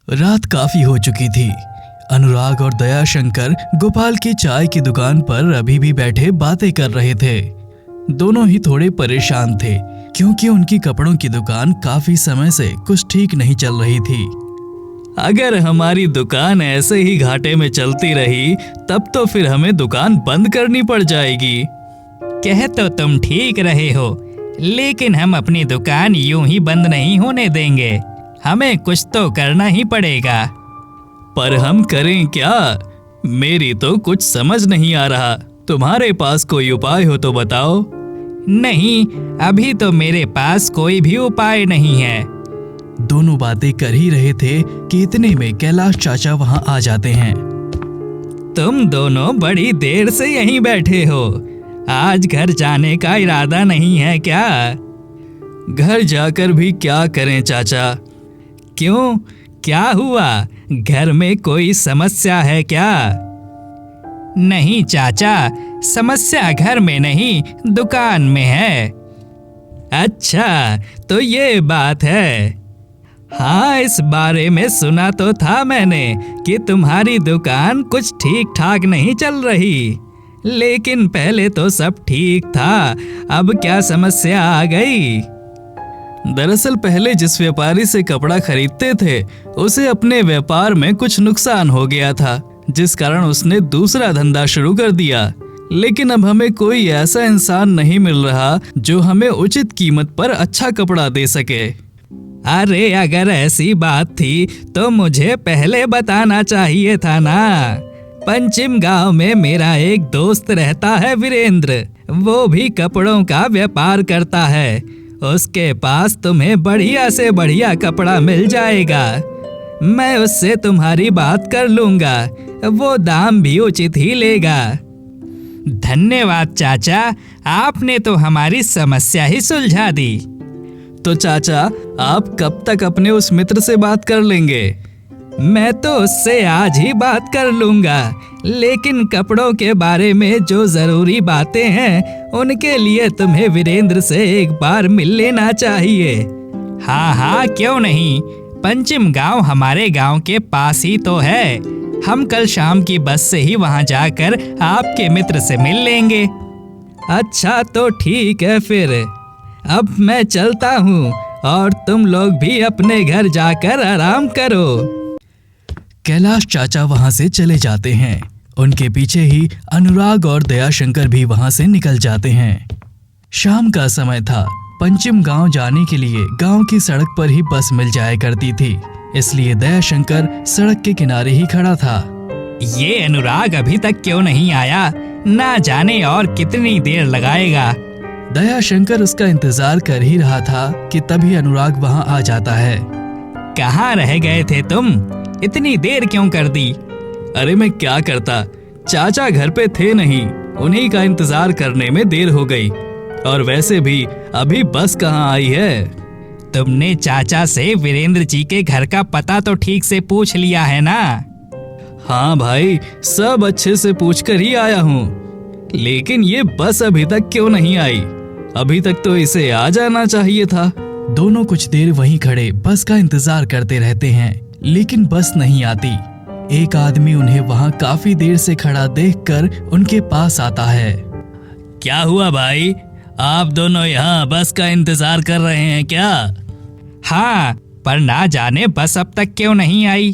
रात काफी हो चुकी थी। अनुराग और दयाशंकर गोपाल की चाय की दुकान पर अभी भी बैठे बातें कर रहे थे। दोनों ही थोड़े परेशान थे क्योंकि उनकी कपड़ों की दुकान काफी समय से कुछ ठीक नहीं चल रही थी। अगर हमारी दुकान ऐसे ही घाटे में चलती रही तब तो फिर हमें दुकान बंद करनी पड़ जाएगी। कह तो तुम ठीक रहे हो, लेकिन हम अपनी दुकान यूं ही बंद नहीं होने देंगे। हमें कुछ तो करना ही पड़ेगा। पर हम करें क्या? मेरी तो कुछ समझ नहीं आ रहा। तुम्हारे पास कोई उपाय हो तो बताओ। नहीं, अभी तो मेरे पास कोई भी उपाय नहीं है। दोनों बातें कर ही रहे थे कि इतने में कैलाश चाचा वहां आ जाते हैं। तुम दोनों बड़ी देर से यहीं बैठे हो। आज घर जाने का इरादा नहीं है क्या? घर जाकर भी क्या करें चाचा? क्यों, क्या हुआ? घर में कोई समस्या है क्या? नहीं चाचा, समस्या घर में नहीं, दुकान में है। अच्छा, तो ये बात है। हाँ, इस बारे में सुना तो था मैंने कि तुम्हारी दुकान कुछ ठीक ठाक नहीं चल रही, लेकिन पहले तो सब ठीक था। अब क्या समस्या आ गई? दरअसल पहले जिस व्यापारी से कपड़ा खरीदते थे उसे अपने व्यापार में कुछ नुकसान हो गया था, जिस कारण उसने दूसरा धंधा शुरू कर दिया। लेकिन अब हमें कोई ऐसा इंसान नहीं मिल रहा जो हमें उचित कीमत पर अच्छा कपड़ा दे सके। अरे, अगर ऐसी बात थी तो मुझे पहले बताना चाहिए था ना। पंचिम गांव में मेरा एक दोस्त रहता है, वीरेंद्र। वो भी कपड़ों का व्यापार करता है। उसके पास तुम्हें बढ़िया से बढ़िया कपड़ा मिल जाएगा। मैं उससे तुम्हारी बात कर लूंगा, वो दाम भी उचित ही लेगा। धन्यवाद चाचा, आपने तो हमारी समस्या ही सुलझा दी। तो चाचा, आप कब तक अपने उस मित्र से बात कर लेंगे? मैं तो उससे आज ही बात कर लूंगा, लेकिन कपड़ों के बारे में जो जरूरी बातें हैं उनके लिए तुम्हें वीरेंद्र से एक बार मिल लेना चाहिए। हाँ, क्यों नहीं। पंचिम गांव हमारे गांव के पास ही तो है। हम कल शाम की बस से ही वहां जाकर आपके मित्र से मिल लेंगे। अच्छा, तो ठीक है फिर। अब मैं चलता हूँ और तुम लोग भी अपने घर जाकर आराम करो। कैलाश चाचा वहां से चले जाते हैं। उनके पीछे ही अनुराग और दयाशंकर भी वहां से निकल जाते हैं। शाम का समय था। पंचिम गांव जाने के लिए गांव की सड़क पर ही बस मिल जाया करती थी, इसलिए दयाशंकर सड़क के किनारे ही खड़ा था। ये अनुराग अभी तक क्यों नहीं आया? ना जाने और कितनी देर लगाएगा। दयाशंकर उसका इंतजार कर ही रहा था कि तभी अनुराग वहां आ जाता है। कहाँ रह गए थे तुम? इतनी देर क्यों कर दी? अरे मैं क्या करता, चाचा घर पे थे नहीं, उन्हीं का इंतजार करने में देर हो गई। और वैसे भी अभी बस कहाँ आई है? तुमने चाचा से वीरेंद्र जी के घर का पता तो ठीक से पूछ लिया है ना? हाँ भाई, सब अच्छे से पूछकर ही आया हूँ, लेकिन ये बस अभी तक क्यों नहीं आई? अभी तक तो इसे आ जाना चाहिए था। दोनों कुछ देर वहीं खड़े बस का इंतजार करते रहते हैं, लेकिन बस नहीं आती। एक आदमी उन्हें वहां काफी देर से खड़ा देखकर उनके पास आता है। क्या हुआ भाई, आप दोनों यहाँ बस का इंतजार कर रहे हैं क्या? हाँ, पर ना जाने बस अब तक क्यों नहीं आई।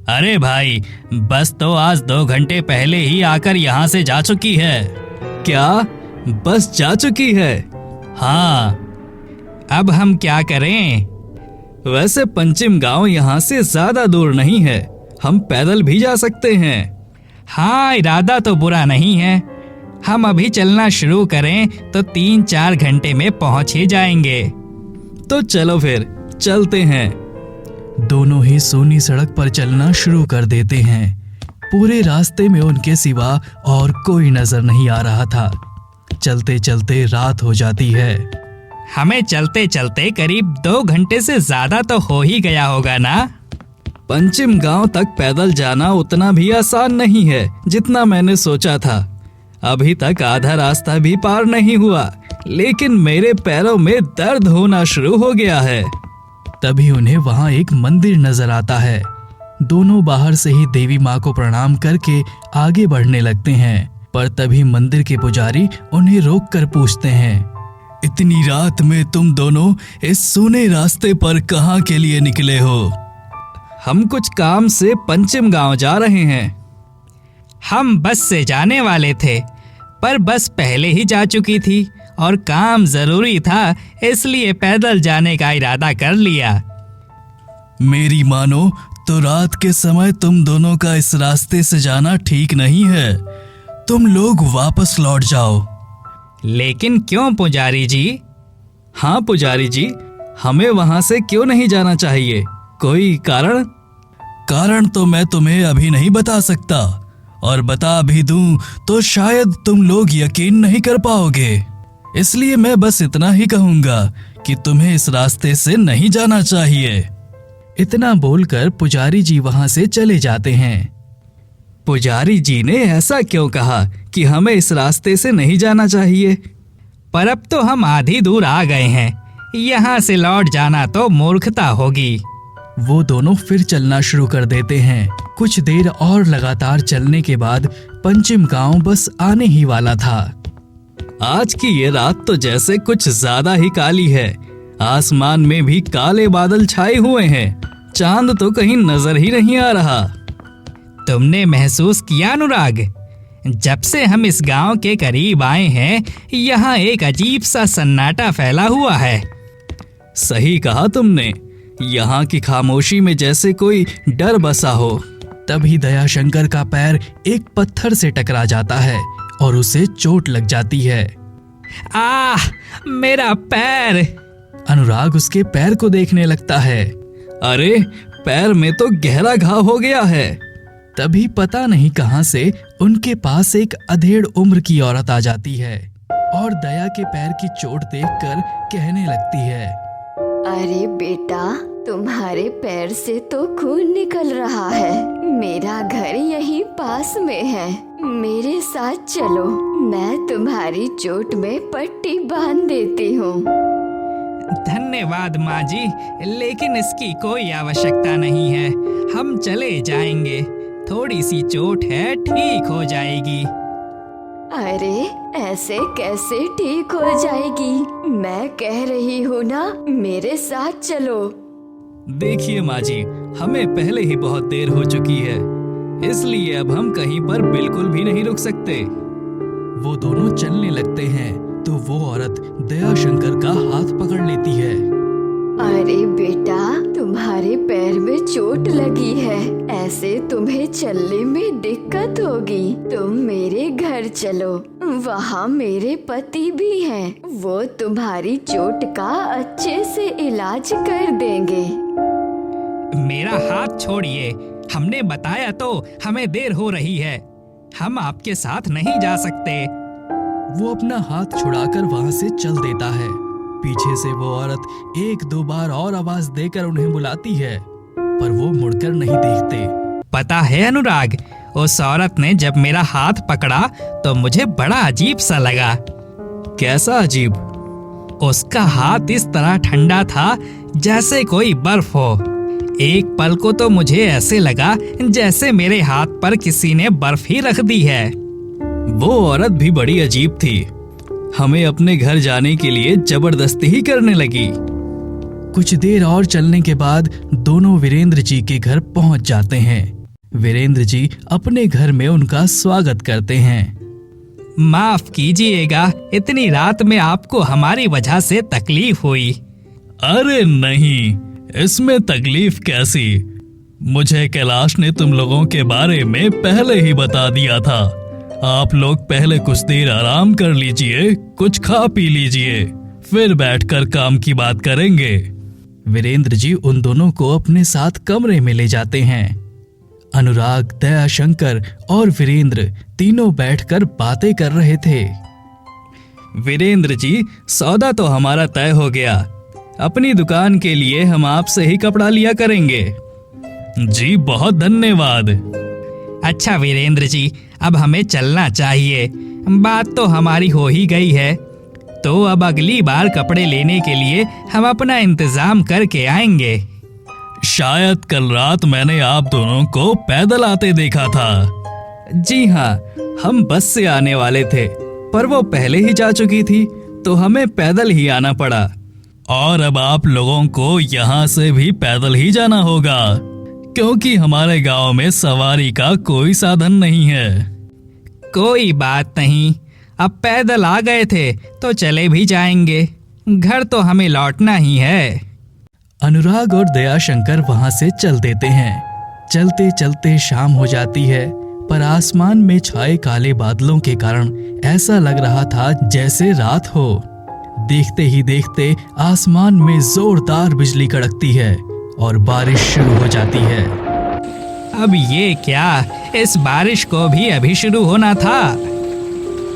अरे भाई, बस तो आज 2 घंटे पहले ही आकर यहाँ से जा चुकी है। क्या बस जा चुकी है? हाँ, अब हम क्या करें? वैसे पंचिम गांव यहाँ से ज्यादा दूर नहीं है, हम पैदल भी जा सकते हैं। हाँ, इरादा तो बुरा नहीं है। हम अभी चलना शुरू करें तो 3-4 घंटे में पहुंच ही जाएंगे। तो चलो फिर चलते हैं। दोनों ही सोनी सड़क पर चलना शुरू कर देते हैं। पूरे रास्ते में उनके सिवा और कोई नजर नहीं आ रहा था। चलते चलते रात हो जाती है। हमें चलते चलते करीब 2 घंटे से ज्यादा तो हो ही गया होगा ना? पंचिम गांव तक पैदल जाना उतना भी आसान नहीं है जितना मैंने सोचा था। अभी तक आधा रास्ता भी पार नहीं हुआ, लेकिन मेरे पैरों में दर्द होना शुरू हो गया है। तभी उन्हें वहां एक मंदिर नजर आता है। दोनों बाहर से ही देवी माँ को प्रणाम करके आगे बढ़ने लगते हैं, पर तभी मंदिर के पुजारी उन्हें रोककर पूछते हैं, इतनी रात में तुम दोनों इस सूने रास्ते पर कहाँ के लिए निकले हो? हम कुछ काम से पंचम गांव जा रहे हैं। हम बस से जाने वाले थे, पर बस पहले ही जा चुकी थी और काम जरूरी था, इसलिए पैदल जाने का इरादा कर लिया। मेरी मानो तो रात के समय तुम दोनों का इस रास्ते से जाना ठीक नहीं है। तुम लोग वापस लौट जाओ। लेकिन क्यों पुजारी जी? हाँ पुजारी जी, हमें वहां से क्यों नहीं जाना चाहिए? कोई कारण? कारण तो मैं तुम्हें अभी नहीं बता सकता, और बता भी दूं तो शायद तुम लोग यकीन नहीं कर पाओगे। इसलिए मैं बस इतना ही कहूंगा कि तुम्हें इस रास्ते से नहीं जाना चाहिए। इतना बोलकर पुजारी जी वहां से चले जाते हैं। पुजारी जी ने ऐसा क्यों कहा कि हमें इस रास्ते से नहीं जाना चाहिए? पर अब तो हम आधी दूर आ गए हैं, यहाँ से लौट जाना तो मूर्खता होगी। वो दोनों फिर चलना शुरू कर देते हैं। कुछ देर और लगातार चलने के बाद पंचम गांव बस आने ही वाला था। आज की ये रात तो जैसे कुछ ज्यादा ही काली है। आसमान में भी काले बादल छाए हुए हैं, चांद तो कहीं नजर ही नहीं आ रहा। तुमने महसूस किया अनुराग, जब से हम इस गांव के करीब आए हैं, यहाँ एक अजीब सा सन्नाटा फैला हुआ है। सही कहा तुमने, यहाँ की खामोशी में जैसे कोई डर बसा हो। तभी दयाशंकर का पैर एक पत्थर से टकरा जाता है और उसे चोट लग जाती है। आह, मेरा पैर! अनुराग उसके पैर को देखने लगता है। अरे, पैर में तो गहरा घाव हो गया है। तभी पता नहीं कहां से उनके पास एक अधेड़ उम्र की औरत आ जाती है और दया के पैर की चोट देखकर कहने लगती है, अरे बेटा, तुम्हारे पैर से तो खून निकल रहा है। मेरा घर यहीं पास में है, मेरे साथ चलो, मैं तुम्हारी चोट में पट्टी बांध देती हूँ। धन्यवाद माँ जी, लेकिन इसकी कोई आवश्यकता नहीं है। हम चले जाएंगे, थोड़ी सी चोट है, ठीक हो जाएगी। अरे, ऐसे कैसे ठीक हो जाएगी? मैं कह रही हूँ ना, मेरे साथ चलो। देखिए माँ जी, हमें पहले ही बहुत देर हो चुकी है, इसलिए अब हम कहीं पर बिल्कुल भी नहीं रुक सकते। वो दोनों चलने लगते हैं तो वो औरत दयाशंकर का हाथ पकड़ लेती है। अरे बेटा, तुम्हारे पैर में चोट लगी है, ऐसे तुम्हें चलने में दिक्कत होगी। तुम मेरे घर चलो, वहाँ मेरे पति भी हैं, वो तुम्हारी चोट का अच्छे से इलाज कर देंगे। मेरा हाथ छोड़िए, हमने बताया तो हमें देर हो रही है, हम आपके साथ नहीं जा सकते। वो अपना हाथ छुड़ाकर वहाँ से चल देता है। पीछे से वो औरत एक दो बार और आवाज देकर उन्हें बुलाती है, पर वो मुड़कर नहीं देखते। पता है अनुराग, उस औरत ने जब मेरा हाथ पकड़ा तो मुझे बड़ा अजीब सा लगा। कैसा अजीब? उसका हाथ इस तरह ठंडा था जैसे कोई बर्फ हो। एक पल को तो मुझे ऐसे लगा जैसे मेरे हाथ पर किसी ने बर्फ ही रख दी है। वो औरत भी बड़ी अजीब थी, हमें अपने घर जाने के लिए जबरदस्ती ही करने लगी। कुछ देर और चलने के बाद दोनों वीरेंद्र जी के घर पहुंच जाते हैं। वीरेंद्र जी अपने घर में उनका स्वागत करते हैं। माफ कीजिएगा, इतनी रात में आपको हमारी वजह से तकलीफ हुई। अरे नहीं, इसमें तकलीफ कैसी? मुझे कैलाश ने तुम लोगों के बारे में पहले ही बता दिया था। आप लोग पहले कुछ देर आराम कर लीजिए, कुछ खा पी लीजिए, फिर बैठकर काम की बात करेंगे। वीरेंद्र जी उन दोनों को अपने साथ कमरे में ले जाते हैं। अनुराग, दयाशंकर और वीरेंद्र तीनों बैठकर बातें कर रहे थे। वीरेंद्र जी, सौदा तो हमारा तय हो गया। अपनी दुकान के लिए हम आपसे ही कपड़ा लिया करेंगे। जी बहुत धन्यवाद। अच्छा वीरेंद्र जी, अब हमें चलना चाहिए। बात तो हमारी हो ही गई है। तो अब अगली बार कपड़े लेने के लिए हम अपना इंतजाम करके आएंगे। शायद कल रात मैंने आप दोनों को पैदल आते देखा था। जी हाँ, हम बस से आने वाले थे, पर वो पहले ही जा चुकी थी तो हमें पैदल ही आना पड़ा। और अब आप लोगों को यहाँ से भी पैदल ही जाना होगा, क्योंकि हमारे गांव में सवारी का कोई साधन नहीं है। कोई बात नहीं, अब पैदल आ गए थे तो चले भी जाएंगे, घर तो हमें लौटना ही है। अनुराग और दयाशंकर वहां से चल देते हैं। चलते चलते शाम हो जाती है, पर आसमान में छाए काले बादलों के कारण ऐसा लग रहा था जैसे रात हो। देखते ही देखते आसमान में जोरदार बिजली कड़कती है और बारिश शुरू हो जाती है। अब ये क्या, इस बारिश को भी अभी शुरू होना था।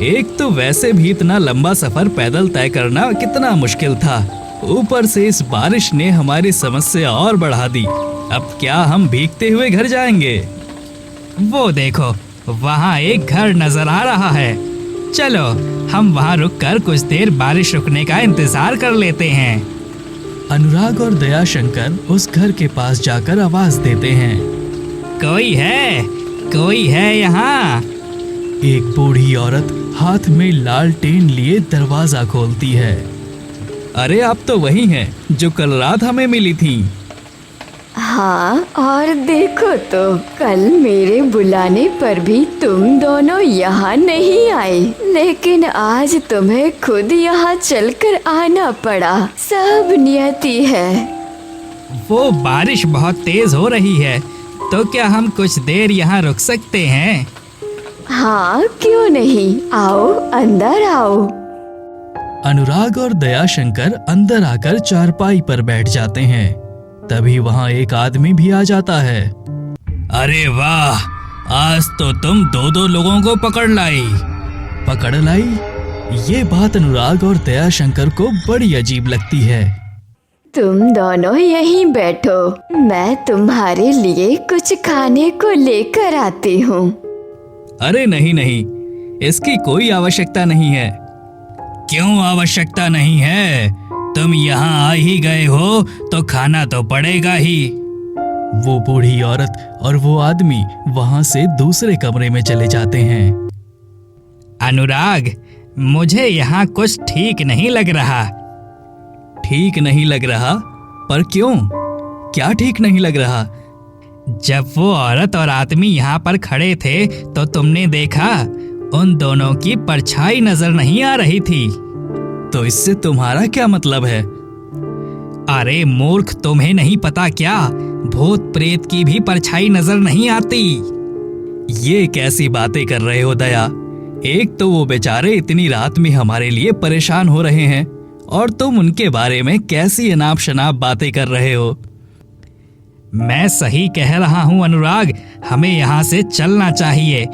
एक तो वैसे भी इतना लंबा सफर पैदल तय करना कितना मुश्किल था, ऊपर से इस बारिश ने हमारी समस्या और बढ़ा दी। अब क्या हम भीगते हुए घर जाएंगे? वो देखो, वहाँ एक घर नजर आ रहा है। चलो हम वहाँ रुककर कुछ देर बारिश रुकने का इंतजार कर लेते हैं। अनुराग और दयाशंकर उस घर के पास जाकर आवाज देते हैं, कोई है? कोई है यहाँ? एक बूढ़ी औरत हाथ में लालटेन लिए दरवाजा खोलती है। अरे आप तो वही हैं जो कल रात हमें मिली थी। हाँ, और देखो तो कल मेरे बुलाने पर भी तुम दोनों यहाँ नहीं आए, लेकिन आज तुम्हें खुद यहाँ चलकर आना पड़ा। सब नियति है। वो बारिश बहुत तेज हो रही है, तो क्या हम कुछ देर यहाँ रुक सकते हैं? हाँ, क्यों नहीं, आओ अंदर आओ। अनुराग और दयाशंकर अंदर आकर चारपाई पर बैठ जाते हैं। तभी वहाँ एक आदमी भी आ जाता है। अरे वाह, आज तो तुम दो लोगों को पकड़ लाई। पकड़ लाई? ये बात अनुराग और दयाशंकर को बड़ी अजीब लगती है। तुम दोनों यहीं बैठो, मैं तुम्हारे लिए कुछ खाने को लेकर आती हूँ। अरे नहीं नहीं, इसकी कोई आवश्यकता नहीं है। क्यों आवश्यकता नहीं है? तुम यहाँ आ ही गए हो तो खाना तो पड़ेगा ही। वो बूढ़ी औरत और वो आदमी वहाँ से दूसरे कमरे में चले जाते हैं। अनुराग, मुझे यहाँ कुछ ठीक नहीं लग रहा। ठीक नहीं लग रहा? पर क्यों? क्या ठीक नहीं लग रहा? जब वो औरत और आदमी यहाँ पर खड़े थे तो तुमने देखा उन दोनों की परछाई नजर नहीं आ रही थी। तो इससे तुम्हारा क्या मतलब है? अरे मूर्ख, तुम्हें नहीं पता क्या? भूत प्रेत की भी परछाई नजर नहीं आती। ये कैसी बातें कर रहे हो दया? एक तो वो बेचारे इतनी रात में हमारे लिए परेशान हो रहे हैं, और तुम उनके बारे में कैसी अनाप शनाप बातें कर रहे हो। मैं सही कह रहा हूँ अनुराग, हमें यहाँ से चलना चाहिए।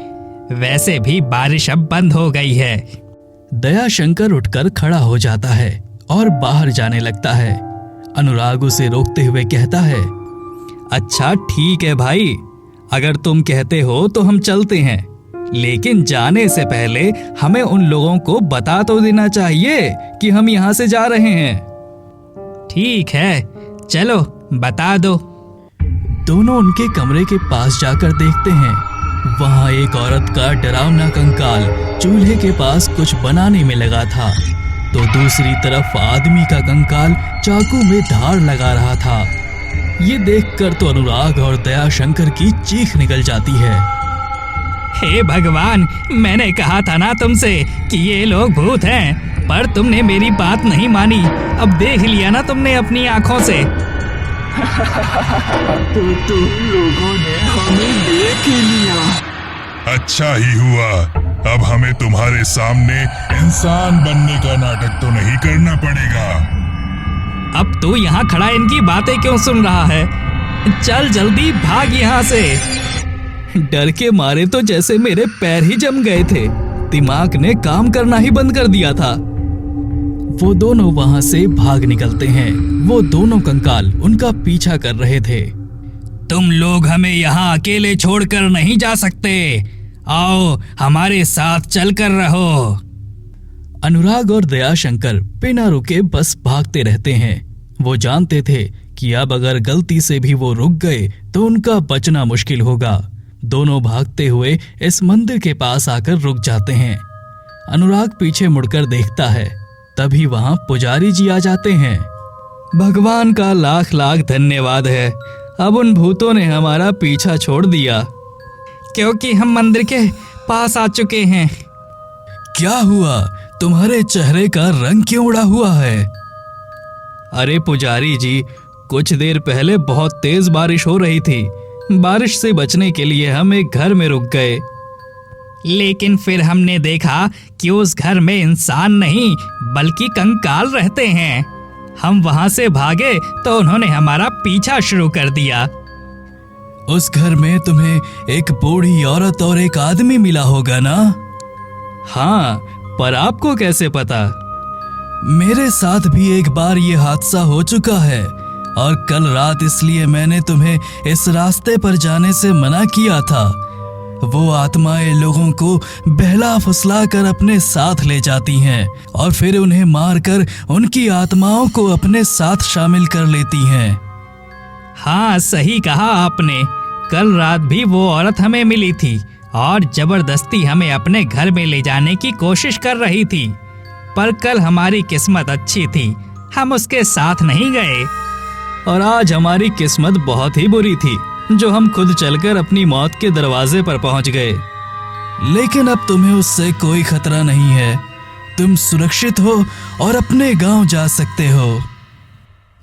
वैसे भी बारिश अब बंद हो गई है। दयाशंकर उठकर खड़ा हो जाता है और बाहर जाने लगता है। अनुराग उसे रोकते हुए कहता है, अच्छा ठीक है भाई, अगर तुम कहते हो तो हम चलते हैं, लेकिन जाने से पहले हमें उन लोगों को बता तो देना चाहिए कि हम यहाँ से जा रहे हैं। ठीक है, चलो बता दो। दोनों उनके कमरे के पास जाकर देखते हैं, वहाँ एक औरत का डरावना कंकाल चूल्हे के पास कुछ बनाने में लगा था, तो दूसरी तरफ आदमी का कंकाल चाकू में धार लगा रहा था। ये देखकर तो अनुराग और दयाशंकर की चीख निकल जाती है। हे भगवान, मैंने कहा था ना तुमसे कि ये लोग भूत हैं, पर तुमने मेरी बात नहीं मानी। अब देख लिया ना तुमने अपनी आंखों से। तो तुम लोगों ने हमें देख ही लिया। अच्छा ही हुआ, अब हमें तुम्हारे सामने इंसान बनने का नाटक तो नहीं करना पड़ेगा। अब तू यहाँ खड़ा इनकी बातें क्यों सुन रहा है? चल जल्दी भाग यहाँ से। डर के मारे तो जैसे मेरे पैर ही जम गए थे, दिमाग ने काम करना ही बंद कर दिया था। वो दोनों वहां से भाग निकलते हैं। वो दोनों कंकाल उनका पीछा कर रहे थे। तुम लोग हमें यहाँ अकेले छोड़कर नहीं जा सकते, आओ हमारे साथ चलकर रहो। अनुराग और दयाशंकर बिना रुके बस भागते रहते हैं। वो जानते थे कि अब अगर गलती से भी वो रुक गए तो उनका बचना मुश्किल होगा। दोनों भागते हुए इस मंदिर के पास आकर रुक जाते हैं। अनुराग पीछे मुड़कर देखता है, तभी वहां पुजारी जी आ जाते हैं। भगवान का लाख लाख धन्यवाद है, अब उन भूतों ने हमारा पीछा छोड़ दिया। क्योंकि हम मंदिर के पास आ चुके हैं। क्या हुआ? तुम्हारे चेहरे का रंग क्यों उड़ा हुआ है? अरे पुजारी जी, कुछ देर पहले बहुत तेज बारिश हो रही थी। बारिश से बचने के लिए हम एक घर में रुक गए। लेकिन फिर हमने देखा कि उस घर में इंसान नहीं बल्कि कंकाल रहते हैं। हम वहां से भागे तो उन्होंने हमारा पीछा शुरू कर दिया। उस घर में तुम्हें एक बूढ़ी औरत और एक आदमी मिला होगा ना? हाँ, पर आपको कैसे पता? मेरे साथ भी एक बार ये हादसा हो चुका है और कल रात इसलिए मैंने तुम्हें इस रास्ते पर जाने से मना किया था। वो आत्माएं लोगों को बहला फुसला कर अपने साथ ले जाती हैं और फिर उन्हें मारकर उनकी आत्माओं को अपने साथ शामिल कर लेती हैं। हाँ, सही कहा आपने। कल रात भी वो औरत हमें मिली थी और जबरदस्ती हमें अपने घर में ले जाने की कोशिश कर रही थी। पर कल हमारी किस्मत अच्छी थी, हम उसके साथ नहीं गए। और आज हमारी किस्मत बहुत ही बुरी थी जो हम खुद चलकर अपनी मौत के दरवाजे पर पहुंच गए। लेकिन अब तुम्हें उससे कोई खतरा नहीं है। तुम सुरक्षित हो और अपने गांव जा सकते हो।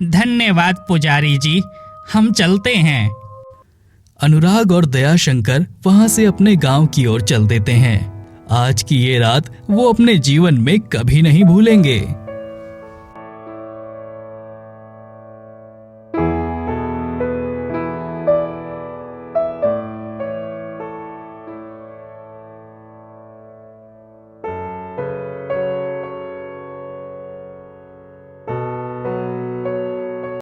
धन्यवाद पुजारी जी, हम चलते हैं। अनुराग और दयाशंकर वहां से अपने गांव की ओर चल देते हैं। आज की ये रात वो अपने जीवन में कभी नहीं भूलेंगे।